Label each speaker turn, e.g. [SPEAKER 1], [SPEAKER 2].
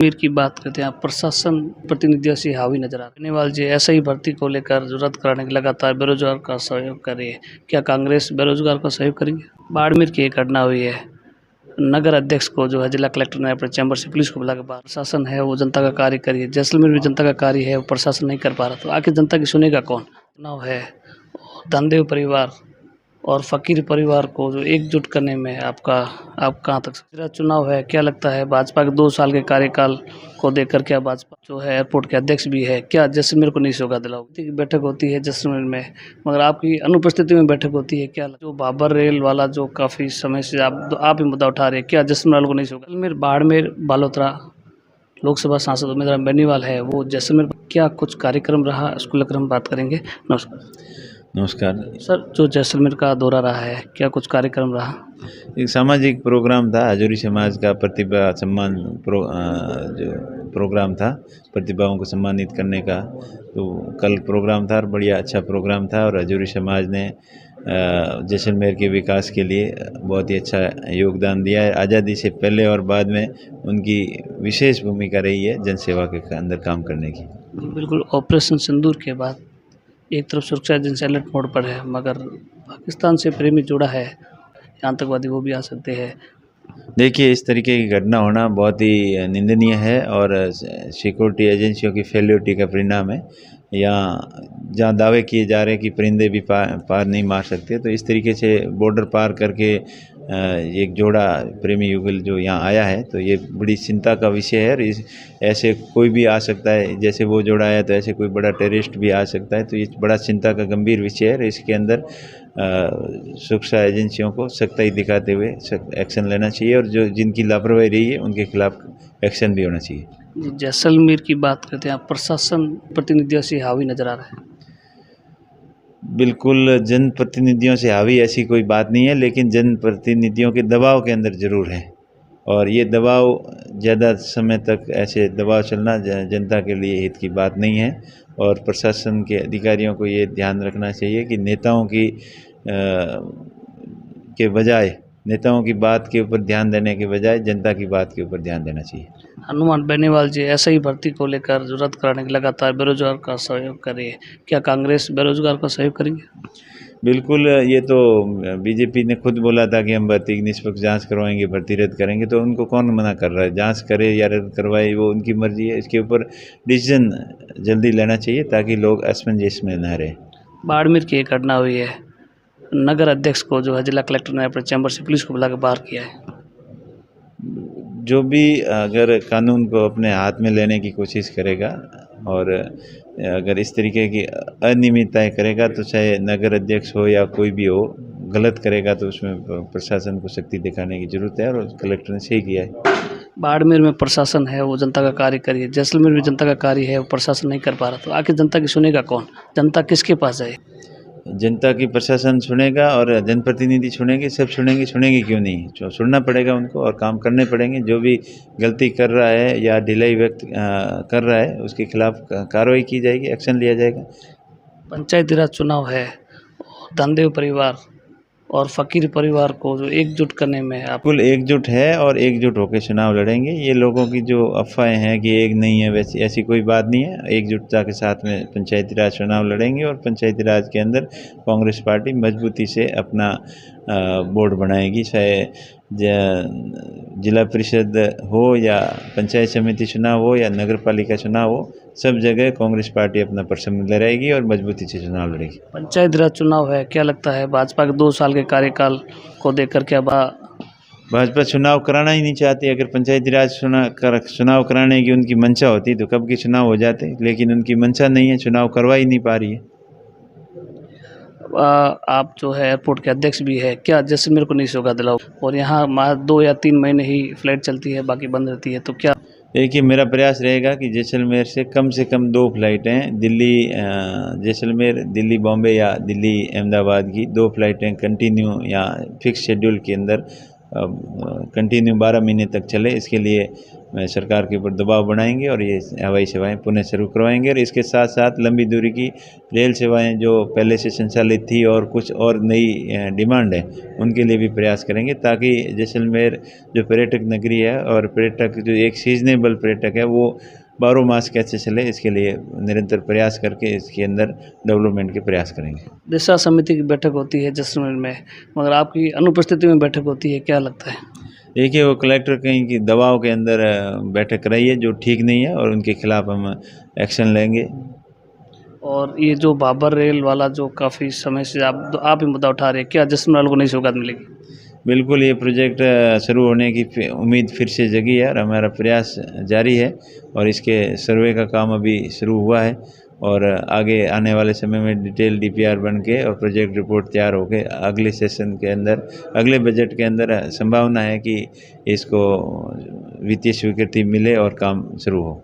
[SPEAKER 1] कश्मीर की बात करते हैं, आप प्रशासन प्रतिनिधियों से हावी नजर आ रहे बेनीवाल जी ऐसे ही भर्ती को लेकर जो रद्द कराने के लगातार बेरोजगार का सहयोग कर रही है। क्या कांग्रेस बेरोजगार का सहयोग करेंगे? बाड़मेर की एक घटना हुई है, नगर अध्यक्ष को जो है जिला कलेक्टर ने अपने चैम्बर से पुलिस को बुलाकर बाहर, प्रशासन है वो जनता का कार्य करिए, जैसलमेर में जनता का कार्य है वो प्रशासन नहीं कर पा रहा, तो आखिर जनता की सुनेगा कौन? चुनाव है, धनदेव परिवार और फकीर परिवार को जो एकजुट करने में आप कहाँ तक मेरा चुनाव है? क्या लगता है भाजपा के 2 साल के कार्यकाल को देखकर क्या भाजपा जो है एयरपोर्ट के अध्यक्ष भी है, क्या जैसलमेर को नहीं सौगा दिलाओगे? की बैठक होती है जैसलमेर में, मगर आपकी अनुपस्थिति में बैठक होती है, क्या जो बाबर रेल वाला जो काफ़ी समय से आप ही मुद्दा उठा रहे हैं, क्या जैसलमेर वालों को नहीं सौगा? जैसलमेर, बाड़मेर, बालोतरा लोकसभा सांसद उम्मीदवार बेनीवाल है, वो जैसलमेर क्या कुछ कार्यक्रम रहा उसको लेकर हम बात करेंगे। नमस्कार।
[SPEAKER 2] नमस्कार।
[SPEAKER 1] सर, जो जैसलमेर का दौरा रहा है, क्या कुछ कार्यक्रम रहा?
[SPEAKER 2] एक सामाजिक प्रोग्राम था, हजूरी समाज का प्रतिभा सम्मान जो प्रोग्राम था, प्रतिभाओं को सम्मानित करने का। तो कल प्रोग्राम था और बढ़िया अच्छा प्रोग्राम था और हजूरी समाज ने जैसलमेर के विकास के लिए बहुत ही अच्छा योगदान दिया है। आज़ादी से पहले और बाद में उनकी विशेष भूमिका रही है जनसेवा के अंदर काम करने की।
[SPEAKER 1] बिल्कुल, ऑपरेशन सिंदूर के बाद एक तरफ सुरक्षा एजेंसी अलर्ट मोड पर है, मगर पाकिस्तान से प्रेमी जुड़ा है, आतंकवादी वो भी आ सकते हैं।
[SPEAKER 2] देखिए, इस तरीके की घटना होना बहुत ही निंदनीय है और सिक्योरिटी एजेंसियों की फेल्योरिटी का परिणाम है। यहाँ जहाँ दावे किए जा रहे हैं कि परिंदे भी पार नहीं मार सकते, तो इस तरीके से बॉर्डर पार करके एक जोड़ा प्रेमी युगल जो यहाँ आया है, तो ये बड़ी चिंता का विषय है। और ऐसे कोई भी आ सकता है, जैसे वो जोड़ा आया तो ऐसे कोई बड़ा टेररिस्ट भी आ सकता है, तो ये बड़ा चिंता का गंभीर विषय है। और इसके अंदर सुरक्षा एजेंसियों को सख्ताई दिखाते हुए एक्शन लेना चाहिए और जो जिनकी लापरवाही रही है उनके खिलाफ एक्शन भी होना चाहिए।
[SPEAKER 1] जैसलमेर की बात करते हैं, आप प्रशासन प्रतिनिधियों से हावी नजर आ रहा है।
[SPEAKER 2] बिल्कुल, जनप्रतिनिधियों से हावी ऐसी कोई बात नहीं है, लेकिन जनप्रतिनिधियों के दबाव के अंदर ज़रूर है। और ये दबाव ज़्यादा समय तक ऐसे दबाव चलना जनता के लिए हित की बात नहीं है। और प्रशासन के अधिकारियों को ये ध्यान रखना चाहिए कि नेताओं के बजाय, नेताओं की बात के ऊपर ध्यान देने के बजाय जनता की बात के ऊपर ध्यान देना चाहिए।
[SPEAKER 1] हनुमान बेनीवाल जी ऐसे ही भर्ती को लेकर जो रद्द कराने के लगातार बेरोजगार का सहयोग कर रही है, क्या कांग्रेस बेरोजगार का सहयोग करेंगे?
[SPEAKER 2] बिल्कुल, ये तो बीजेपी ने खुद बोला था कि हम भर्ती की निष्पक्ष जांच करवाएंगे, भर्ती रद्द करेंगे, तो उनको कौन मना कर रहा है? जांच करे या रद्द करवाए वो उनकी मर्जी है। इसके ऊपर डिसीजन जल्दी लेना चाहिए ताकि लोग असमंजस में न रहें।
[SPEAKER 1] बाड़मेर की एक घटना हुई है, नगर अध्यक्ष को जो है जिला कलेक्टर ने अपने चैम्बर से पुलिस को बुलाकर बाहर किया है।
[SPEAKER 2] जो भी अगर कानून को अपने हाथ में लेने की कोशिश करेगा और अगर इस तरीके की अनियमितताएं करेगा, तो चाहे नगर अध्यक्ष हो या कोई भी हो, गलत करेगा तो उसमें प्रशासन को सख्ती दिखाने की ज़रूरत है और कलेक्टर ने सही किया है।
[SPEAKER 1] बाड़मेर में प्रशासन है वो जनता का कार्य करिए, जैसलमेर में जनता का कार्य है वो प्रशासन नहीं कर पा रहा, तो आखिर जनता की सुनेगा कौन? जनता किसके पास जाए?
[SPEAKER 2] जनता की प्रशासन सुनेगा और जनप्रतिनिधि सुनेंगे, सब सुनेंगे क्यों नहीं? जो सुनना पड़ेगा उनको और काम करने पड़ेंगे। जो भी गलती कर रहा है या ढिलाई व्यक्त कर रहा है उसके खिलाफ कार्रवाई की जाएगी, एक्शन लिया जाएगा।
[SPEAKER 1] पंचायती राज चुनाव है, धनदेव परिवार और फकीर परिवार को जो एकजुट करने में आप
[SPEAKER 2] बिल्कुल एकजुट है और एकजुट होकर चुनाव लड़ेंगे। ये लोगों की जो अफवाहें हैं कि एक नहीं है, वैसी ऐसी कोई बात नहीं है। एकजुटता के साथ में पंचायती राज चुनाव लड़ेंगे और पंचायती राज के अंदर कांग्रेस पार्टी मजबूती से अपना बोर्ड बनाएगी। चाहे जिला परिषद हो या पंचायत समिति चुनाव हो या नगर पालिका चुनाव हो, सब जगह कांग्रेस पार्टी अपना परचम लहराएगी और मजबूती से चुनाव लड़ेगी।
[SPEAKER 1] पंचायती राज चुनाव है, क्या लगता है भाजपा के 2 साल के कार्यकाल को देखकर क्या
[SPEAKER 2] भाजपा चुनाव कराना ही नहीं चाहती। अगर पंचायती राज चुनाव कराने की उनकी मंशा होती तो कब के चुनाव हो जाते, लेकिन उनकी मंशा नहीं है, चुनाव करवा ही नहीं पा रही है।
[SPEAKER 1] आप जो है एयरपोर्ट के अध्यक्ष भी है, क्या जैसलमेर को नहीं सौगा दिलाओ? और यहाँ 2 या 3 महीने ही फ्लाइट चलती है, बाकी बंद रहती है, तो क्या?
[SPEAKER 2] देखिए, मेरा प्रयास रहेगा कि जैसलमेर से कम 2 फ्लाइटें दिल्ली जैसलमेर, दिल्ली बॉम्बे या दिल्ली अहमदाबाद की 2 फ्लाइटें कंटिन्यू या फिक्स शेड्यूल के अंदर कंटिन्यू 12 महीने तक चले। इसके लिए सरकार के ऊपर दबाव बनाएंगे और ये हवाई सेवाएं पुनः शुरू करवाएंगे। और इसके साथ साथ लंबी दूरी की रेल सेवाएं जो पहले से संचालित थी और कुछ और नई डिमांड है उनके लिए भी प्रयास करेंगे, ताकि जैसलमेर जो पर्यटक नगरी है और पर्यटक जो एक सीजनेबल पर्यटक है वो 12 मास कैसे चले, इसके लिए निरंतर प्रयास करके इसके अंदर डेवलपमेंट के प्रयास करेंगे।
[SPEAKER 1] दिशा समिति की बैठक होती है जैसलमेर में, मगर आपकी अनुपस्थिति में बैठक होती है, क्या लगता है?
[SPEAKER 2] देखिए, वो कलेक्टर कहीं की दबाव के अंदर बैठक कराई है जो ठीक नहीं है और उनके खिलाफ हम एक्शन लेंगे।
[SPEAKER 1] और ये जो बाबर रेल वाला जो काफ़ी समय से आप ही मुद्दा उठा रहे हैं, क्या जैसलमेर वालों को नई सौगात मिलेगी?
[SPEAKER 2] बिल्कुल, ये प्रोजेक्ट शुरू होने की उम्मीद फिर से जगी है और हमारा प्रयास जारी है और इसके सर्वे का काम अभी शुरू हुआ है और आगे आने वाले समय में डिटेल डीपीआर बन के और प्रोजेक्ट रिपोर्ट तैयार होकर अगले सेशन के अंदर, अगले बजट के अंदर संभावना है कि इसको वित्तीय स्वीकृति मिले और काम शुरू हो।